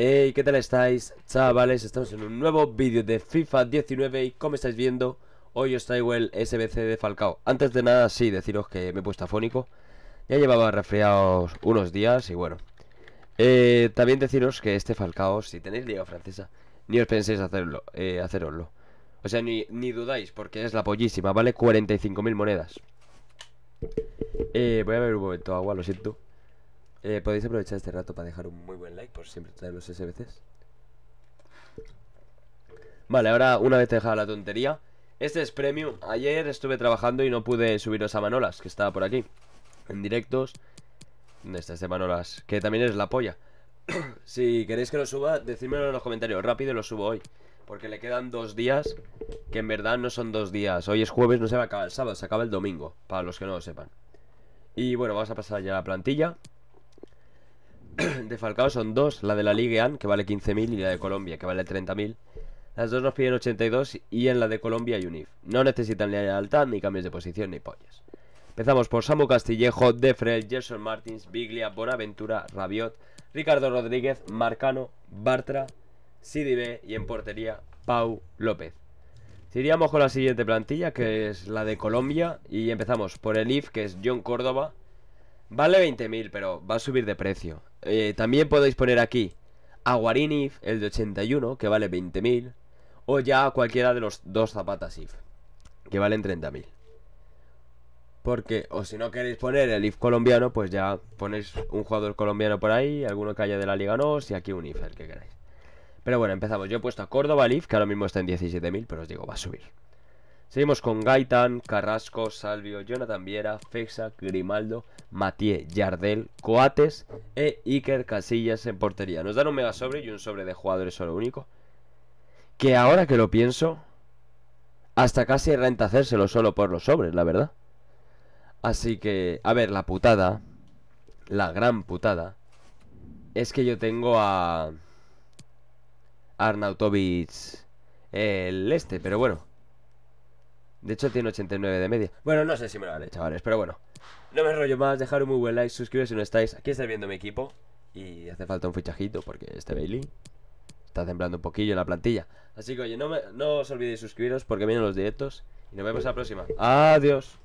Hey, ¿qué tal estáis, chavales? Estamos en un nuevo vídeo de FIFA 19 y como estáis viendo, hoy os traigo el SBC de Falcao. Antes de nada, sí, deciros que me he puesto afónico. Ya llevaba resfriados unos días y bueno. También deciros que este Falcao, si tenéis liga francesa, ni os penséis haceroslo. O sea, ni dudáis, porque es la pollísima, vale 45.000 monedas. Voy a ver un momento, agua, lo siento. Podéis aprovechar este rato para dejar un muy buen like por siempre traer los SBCs. Vale, ahora una vez dejada la tontería, este es premium. Ayer estuve trabajando y no pude subiros a Manolas, que estaba por aquí en directos. ¿Dónde está este Manolas? Que también es la polla. Si queréis que lo suba, decídmelo en los comentarios rápido y lo subo hoy, porque le quedan 2 días, que en verdad no son 2 días. Hoy es jueves, no se va a acabar el sábado, se acaba el domingo, para los que no lo sepan. Y bueno, vamos a pasar ya a la plantilla. De Falcao son dos, la de la Ligue 1, que vale 15.000, y la de Colombia, que vale 30.000. Las dos nos piden 82 y en la de Colombia hay un if. No necesitan ni lealtad, ni cambios de posición, ni pollas. Empezamos por Samu Castillejo, Defrel, Gerson Martins, Biglia, Bonaventura, Rabiot, Ricardo Rodríguez, Marcano, Bartra, Sidibe y en portería Pau López. Iríamos con la siguiente plantilla, que es la de Colombia, y empezamos por el if, que es John Córdoba. Vale 20.000, pero va a subir de precio. También podéis poner aquí a Guarín if, el de 81, que vale 20.000. O ya cualquiera de los dos Zapatas if, que valen 30.000. Porque, o si no queréis poner el if colombiano, pues ya ponéis un jugador colombiano por ahí, alguno que haya de la Liga NOS y aquí un if, el que queráis. Pero bueno, empezamos. Yo he puesto a Córdoba el if, que ahora mismo está en 17.000, pero os digo, va a subir. Seguimos con Gaitán, Carrasco, Salvio, Jonathan Viera, Fexa, Grimaldo, Mathieu, Yardel, Coates e Iker Casillas en portería. Nos dan un mega sobre y un sobre de jugadores solo único, que ahora que lo pienso, hasta casi renta hacérselo solo por los sobres, la verdad. Así que, a ver, la putada, la gran putada, es que yo tengo a Arnautovic el este, pero bueno. De hecho tiene 89 de media. Bueno, no sé si me lo haré, chavales, pero bueno. No me enrollo más, dejar un muy buen like, suscribiros si no estáis. Aquí estáis viendo mi equipo y hace falta un fichajito porque este Bailey está temblando un poquillo en la plantilla. Así que oye, no os olvidéis suscribiros porque vienen los directos. Y nos vemos la próxima. Adiós.